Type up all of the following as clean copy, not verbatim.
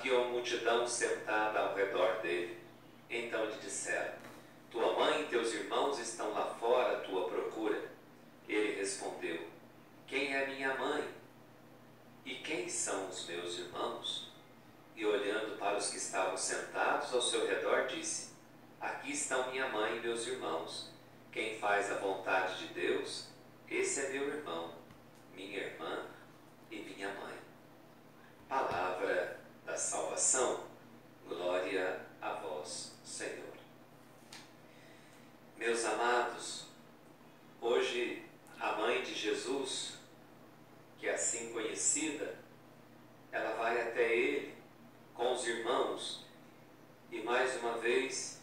havia uma multidão sentada ao redor dele. Então lhe disseram: tua mãe e teus irmãos estão lá fora à tua procura. Ele respondeu: quem é minha mãe? E quem são os meus irmãos? E olhando para os que estavam sentados ao seu redor, disse: aqui estão minha mãe e meus irmãos. Quem faz a vontade de Deus, esse é meu irmão, minha irmã e minha mãe. Palavra da salvação. Glória a vós, Senhor. Meus amados, hoje a mãe de Jesus, que é assim conhecida, ela vai até ele com os irmãos. E mais uma vez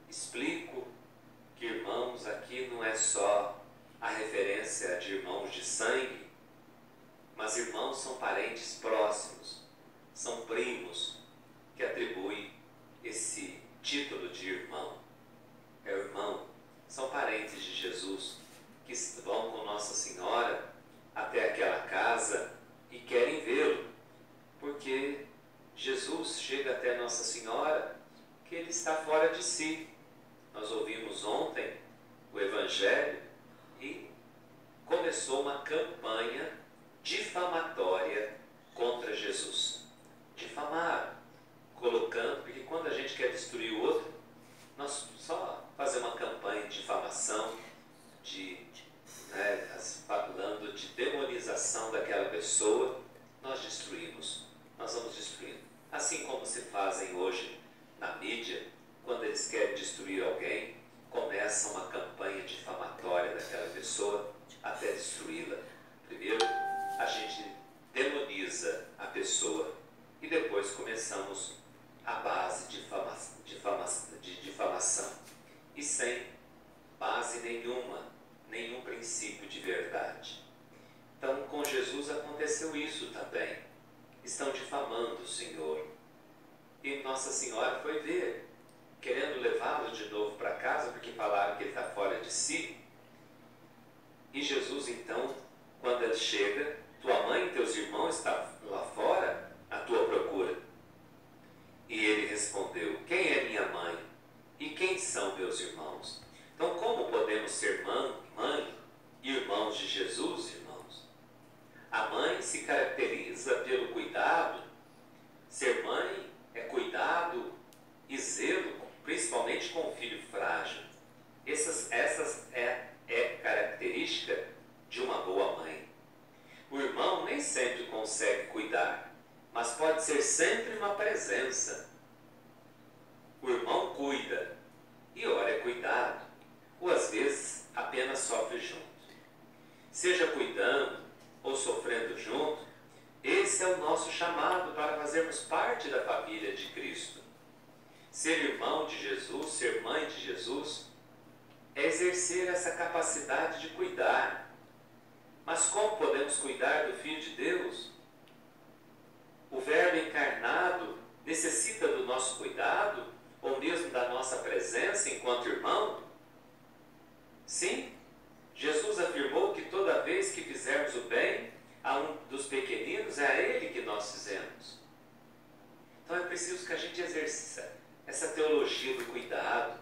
explico que irmãos aqui não é só a referência de irmãos de sangue, mas irmãos são parentes próximos, são primos que atribuem esse título de irmão. É o irmão, são parentes de Jesus que vão com Nossa Senhora até aquela casa e querem vê-lo, porque Jesus chega até Nossa Senhora que ele está fora de si. Nós ouvimos ontem o Evangelho e começou uma campanha difamatória contra Jesus. Difamaram, colocando, porque quando a gente quer destruir o outro, nós só fazer uma campanha de difamação, falando de demonização daquela pessoa, nós destruímos, nós vamos destruindo. Assim como se fazem hoje na mídia, quando eles querem destruir alguém, começa uma campanha difamatória daquela pessoa até destruí-la. Primeiro, a gente demoniza a pessoa e depois começamos a base de difamação. E sem base nenhuma, nenhum princípio de verdade. Então, com Jesus aconteceu isso também. Estão difamando o Senhor. E Nossa Senhora foi ver, querendo levá-lo de novo para casa, porque falaram que ele está fora de si. E Jesus, então, quando ele chega, tua mãe e teus irmãos estão lá fora à tua procura. E ele respondeu: quem é minha mãe? E quem são meus irmãos? Então, como podemos ser mãe e irmãos de Jesus, irmãos? A mãe se caracteriza pelo cuidado. Ser mãe é cuidado e zelo, principalmente com o filho frágil. Essas é característica de uma boa mãe. O irmão nem sempre consegue cuidar, mas pode ser sempre uma presença. O irmão cuida, e ora é cuidado, ou às vezes apenas sofre junto. Seja cuidando ou sofrendo junto, esse é o nosso chamado para fazermos parte da família de Cristo. Ser irmão de Jesus, ser mãe de Jesus, é exercer essa capacidade de cuidar. Mas como podemos cuidar do Filho de Deus? O Verbo encarnado necessita do nosso cuidado, ou mesmo da nossa presença enquanto irmão? Sim, Jesus afirmou que toda vez que fizermos o bem a um dos pequeninos, é a ele que nós fizemos. Então é preciso que a gente exerça essa teologia do cuidado.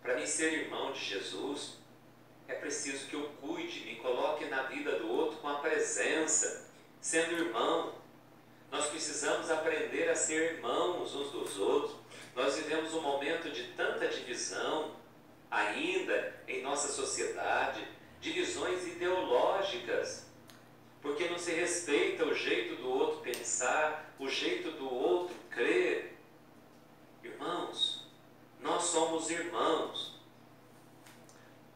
Para mim ser irmão de Jesus, é preciso que eu cuide, me coloque na vida do outro com a presença, sendo irmão. Nós precisamos aprender a ser irmãos uns dos outros. Nós vivemos um momento de tanta divisão ainda em nossa sociedade, divisões ideológicas, porque não se respeita o jeito do outro pensar, o jeito do outro crer. Irmãos, nós somos irmãos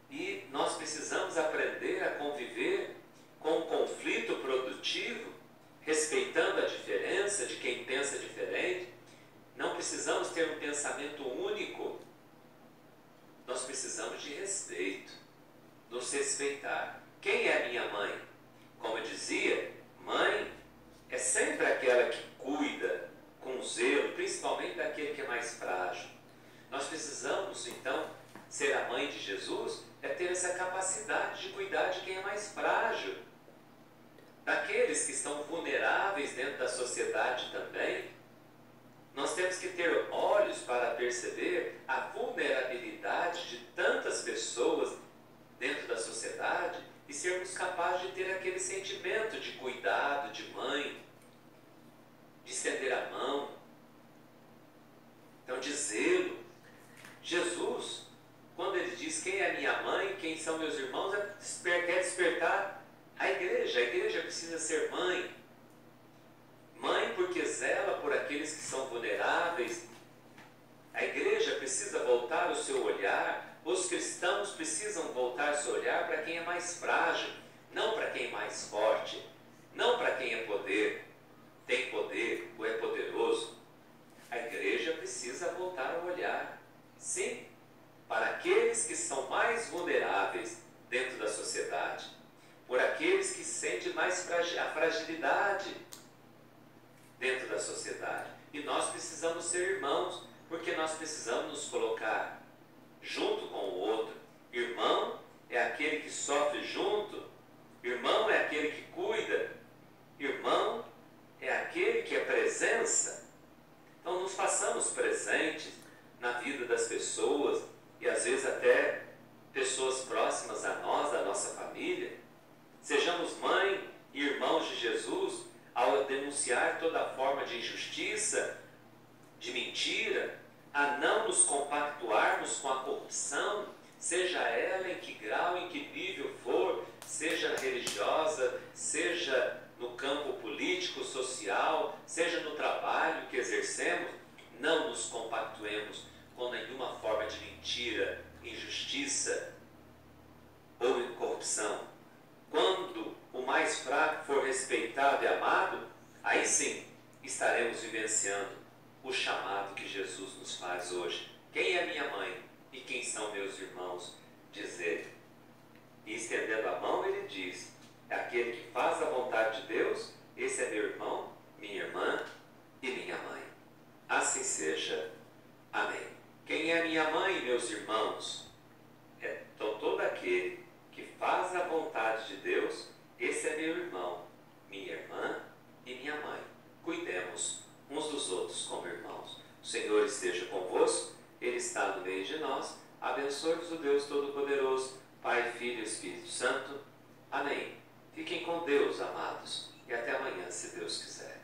e nós precisamos aprender a conviver com um conflito produtivo, respeitando a diferença de quem pensa diferente. Não precisamos ter um pensamento único. Nós precisamos de respeito, nos respeitar. Quem é minha mãe? Como eu dizia, mãe é sempre aquela que cuida com zelo, principalmente daquele que é mais frágil. Nós precisamos, então, ser a mãe de Jesus, é ter essa capacidade de cuidar de quem é mais frágil, daqueles que estão vulneráveis dentro da sociedade também. Nós temos que ter olhos para perceber a vulnerabilidade de tantas pessoas dentro da sociedade e sermos capazes de ter aquele sentimento de cuidado, de mãe, de estender a mão, então de zelo. Jesus, quando ele diz quem é minha mãe, quem são meus irmãos, quer despertar a igreja. A igreja precisa ser mãe. Mãe porque zela por aqueles que são vulneráveis. A igreja precisa voltar o seu olhar, os cristãos precisam voltar o seu olhar para quem é mais frágil, não para quem é mais forte, não para quem tem poder ou é poderoso. A igreja precisa voltar o olhar, sim, para aqueles que são mais vulneráveis dentro da sociedade, por aqueles que sentem mais a fragilidade dentro da sociedade. E nós precisamos ser irmãos, porque nós precisamos nos colocar junto com o outro. Irmão é aquele que sofre junto, irmão é aquele que cuida, irmão é aquele que é presença. Então nos façamos presentes na vida das pessoas e às vezes até pessoas próximas a nós, da nossa família. Sejamos mãe e irmãos de Jesus ao denunciar toda forma de injustiça, de mentira, a não nos compactuarmos com a corrupção, seja ela em que grau, em que nível for, seja religiosa, seja no campo político, social, seja no trabalho que exercemos. Não nos compactuemos com nenhuma forma de mentira, injustiça ou corrupção. Quando o mais fraco for respeitado e amado, aí sim estaremos vivenciando o chamado que Jesus nos faz hoje. Quem é minha mãe e quem são meus irmãos? Diz ele. E estendendo a mão, ele diz: aquele que faz a vontade de Deus, esse é meu irmão, minha irmã e minha mãe. Assim seja. Amém. Quem é minha mãe e meus irmãos? Então todo aquele que faz a vontade de Deus, esse é meu irmão, minha irmã e minha mãe. Cuidemos uns dos outros como irmãos. O Senhor esteja convosco, Ele está no meio de nós. Abençoe-vos o Deus Todo-Poderoso, Pai, Filho e Espírito Santo. Amém. Fiquem com Deus, amados, e até amanhã, se Deus quiser.